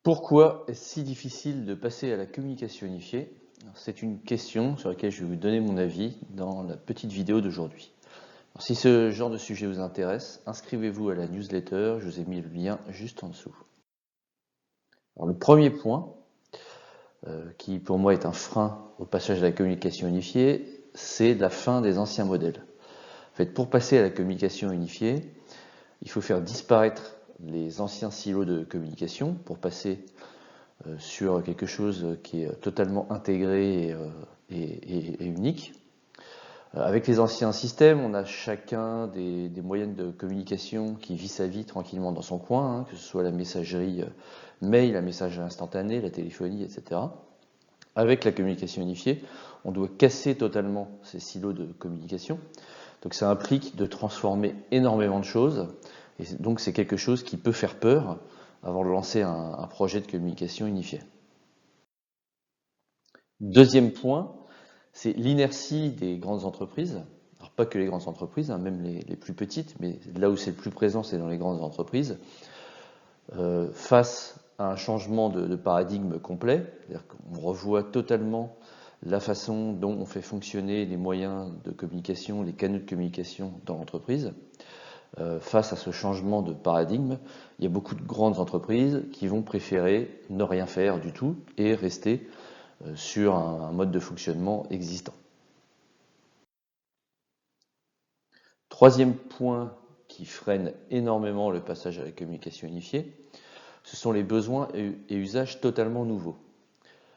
Pourquoi est-ce si difficile de passer à la communication unifiée? C'est une question sur laquelle je vais vous donner mon avis dans la petite vidéo d'aujourd'hui. Si ce genre de sujet vous intéresse, inscrivez-vous à la newsletter, je vous ai mis le lien juste en dessous. Alors, le premier point, qui pour moi est un frein au passage à la communication unifiée, c'est la fin des anciens modèles. En fait, pour passer à la communication unifiée, il faut faire disparaître les anciens silos de communication pour passer sur quelque chose qui est totalement intégré et unique. Avec les anciens systèmes, on a chacun des moyens de communication qui vit sa vie tranquillement dans son coin, que ce soit la messagerie mail, la messagerie instantanée, la téléphonie, etc. Avec la communication unifiée, on doit casser totalement ces silos de communication. Donc ça implique de transformer énormément de choses, et donc c'est quelque chose qui peut faire peur avant de lancer un projet de communication unifié. Deuxième point, c'est l'inertie des grandes entreprises. Alors pas que les grandes entreprises, même les plus petites, mais là où c'est le plus présent, c'est dans les grandes entreprises. Face à un changement de paradigme complet, c'est-à-dire qu'on revoit totalement la façon dont on fait fonctionner les moyens de communication, les canaux de communication dans l'entreprise. Face à ce changement de paradigme, il y a beaucoup de grandes entreprises qui vont préférer ne rien faire du tout et rester sur un mode de fonctionnement existant. Troisième point qui freine énormément le passage à la communication unifiée, ce sont les besoins et usages totalement nouveaux.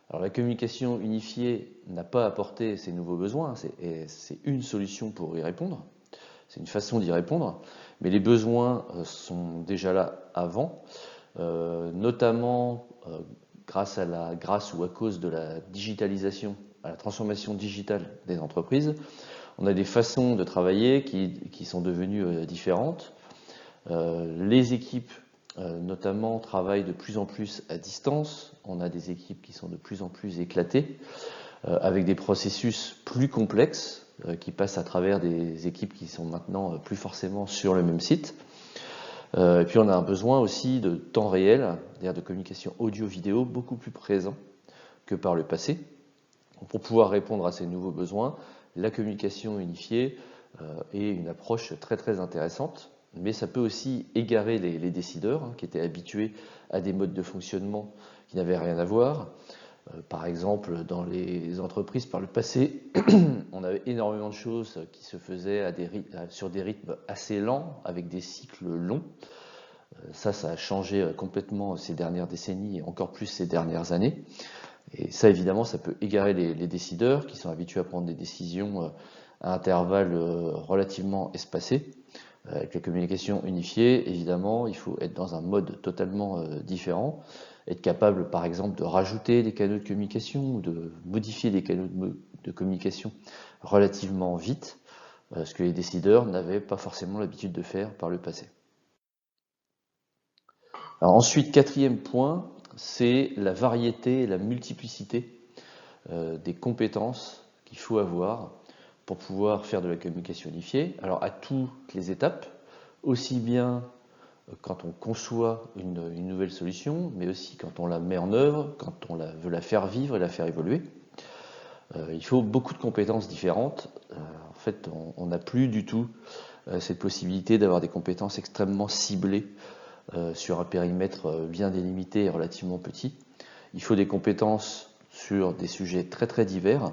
Alors la communication unifiée n'a pas apporté ces nouveaux besoins, c'est une solution pour y répondre, c'est une façon d'y répondre, mais les besoins sont déjà là avant, notamment grâce ou à cause de la digitalisation, à la transformation digitale des entreprises. On a des façons de travailler qui sont devenues différentes. Les équipes, notamment, travaillent de plus en plus à distance. On a des équipes qui sont de plus en plus éclatées, avec des processus plus complexes, qui passent à travers des équipes qui sont maintenant plus forcément sur le même site. Et puis on a un besoin aussi de temps réel, c'est-à-dire de communication audio-vidéo beaucoup plus présent que par le passé. Pour pouvoir répondre à ces nouveaux besoins, la communication unifiée est une approche très très intéressante, mais ça peut aussi égarer les décideurs qui étaient habitués à des modes de fonctionnement qui n'avaient rien à voir. Par exemple, dans les entreprises par le passé, on avait énormément de choses qui se faisaient sur des rythmes assez lents, avec des cycles longs. Ça a changé complètement ces dernières décennies et encore plus ces dernières années. Et ça, évidemment, ça peut égarer les décideurs qui sont habitués à prendre des décisions à intervalles relativement espacés. Avec la communication unifiée, évidemment, il faut être dans un mode totalement différent, être capable, par exemple, de rajouter des canaux de communication ou de modifier des canaux de communication relativement vite, ce que les décideurs n'avaient pas forcément l'habitude de faire par le passé. Alors ensuite, quatrième point, c'est la variété et la multiplicité des compétences qu'il faut avoir pour pouvoir faire de la communication unifiée. Alors à toutes les étapes, aussi bien quand on conçoit une nouvelle solution, mais aussi quand on la met en œuvre, quand on veut la faire vivre et la faire évoluer. Il faut beaucoup de compétences différentes. En fait, on n'a plus du tout cette possibilité d'avoir des compétences extrêmement ciblées sur un périmètre bien délimité et relativement petit. Il faut des compétences sur des sujets très très divers.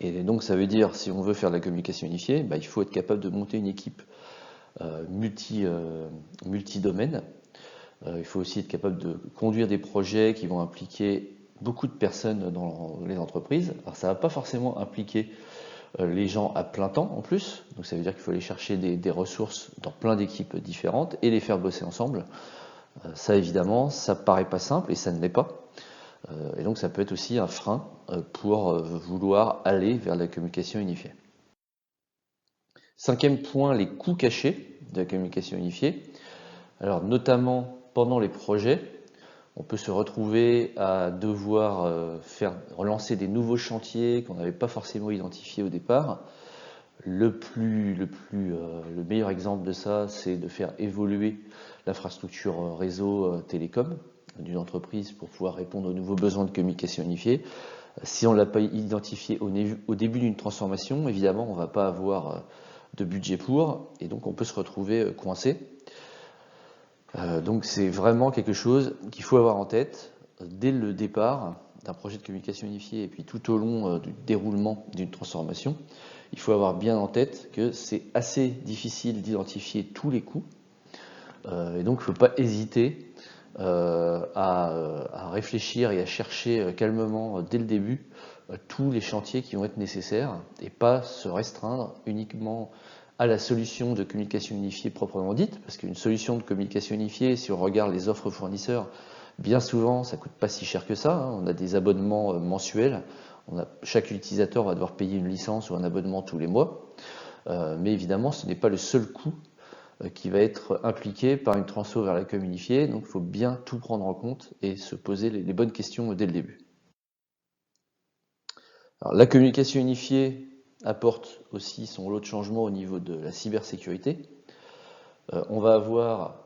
Et donc ça veut dire, si on veut faire de la communication unifiée, il faut être capable de monter une équipe multi-domaine. Il faut aussi être capable de conduire des projets qui vont impliquer beaucoup de personnes dans les entreprises. Alors ça ne va pas forcément impliquer les gens à plein temps en plus, donc ça veut dire qu'il faut aller chercher des ressources dans plein d'équipes différentes et les faire bosser ensemble. Ça évidemment, ça paraît pas simple et ça ne l'est pas. Et donc ça peut être aussi un frein pour vouloir aller vers la communication unifiée. Cinquième point, les coûts cachés de la communication unifiée. Alors notamment pendant les projets, on peut se retrouver à devoir relancer des nouveaux chantiers qu'on n'avait pas forcément identifiés au départ. Le meilleur exemple de ça, c'est de faire évoluer l'infrastructure réseau télécom. d'une entreprise pour pouvoir répondre aux nouveaux besoins de communication unifiée. Si on ne l'a pas identifié au début d'une transformation, évidemment, on ne va pas avoir de budget pour, et donc on peut se retrouver coincé. Donc c'est vraiment quelque chose qu'il faut avoir en tête dès le départ d'un projet de communication unifiée et puis tout au long du déroulement d'une transformation. Il faut avoir bien en tête que c'est assez difficile d'identifier tous les coûts, et donc il ne faut pas hésiter à réfléchir et à chercher calmement dès le début tous les chantiers qui vont être nécessaires et pas se restreindre uniquement à la solution de communication unifiée proprement dite, parce qu'une solution de communication unifiée, si on regarde les offres fournisseurs, bien souvent ça coûte pas si cher que ça, hein. On a des abonnements mensuels, chaque utilisateur va devoir payer une licence ou un abonnement tous les mois, mais évidemment ce n'est pas le seul coût qui va être impliqué par une transfo vers la com unifiée, donc il faut bien tout prendre en compte et se poser les bonnes questions dès le début. Alors, la communication unifiée apporte aussi son lot de changements au niveau de la cybersécurité. On va avoir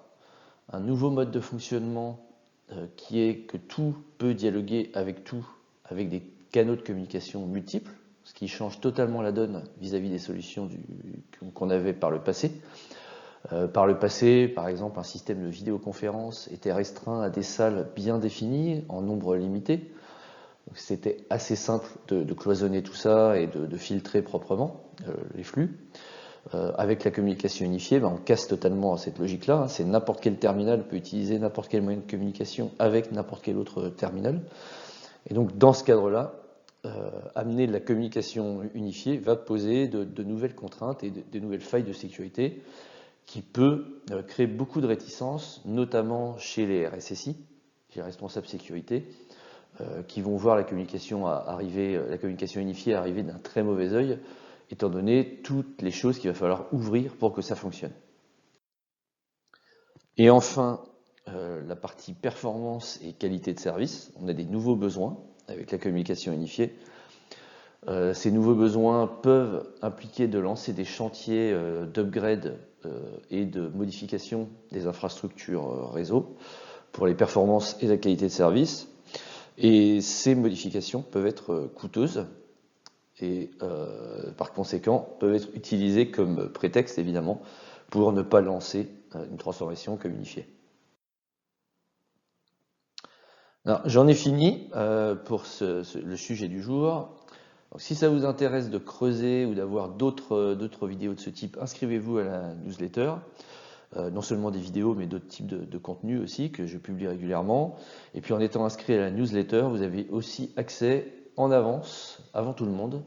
un nouveau mode de fonctionnement qui est que tout peut dialoguer avec tout, avec des canaux de communication multiples, ce qui change totalement la donne vis-à-vis des solutions qu'on avait par le passé. Par le passé, par exemple, un système de vidéoconférence était restreint à des salles bien définies, en nombre limité. C'était assez simple de cloisonner tout ça et de filtrer proprement les flux. Avec la communication unifiée, on casse totalement cette logique-là. C'est n'importe quel terminal peut utiliser n'importe quel moyen de communication avec n'importe quel autre terminal. Et donc, dans ce cadre-là, amener la communication unifiée va poser de nouvelles contraintes et de nouvelles failles de sécurité qui peut créer beaucoup de réticences, notamment chez les RSSI, les responsables sécurité, qui vont voir la communication unifiée arriver d'un très mauvais œil, étant donné toutes les choses qu'il va falloir ouvrir pour que ça fonctionne. Et enfin, la partie performance et qualité de service. On a des nouveaux besoins avec la communication unifiée. Ces nouveaux besoins peuvent impliquer de lancer des chantiers d'upgrade et de modification des infrastructures réseau pour les performances et la qualité de service. Et ces modifications peuvent être coûteuses et par conséquent peuvent être utilisées comme prétexte évidemment pour ne pas lancer une transformation comme unifiée. J'en ai fini pour le sujet du jour. Donc, si ça vous intéresse de creuser ou d'avoir d'autres vidéos de ce type, inscrivez-vous à la newsletter. Non seulement des vidéos, mais d'autres types de contenus aussi que je publie régulièrement. Et puis en étant inscrit à la newsletter, vous avez aussi accès en avance, avant tout le monde,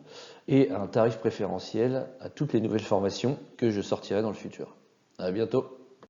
et à un tarif préférentiel à toutes les nouvelles formations que je sortirai dans le futur. À bientôt.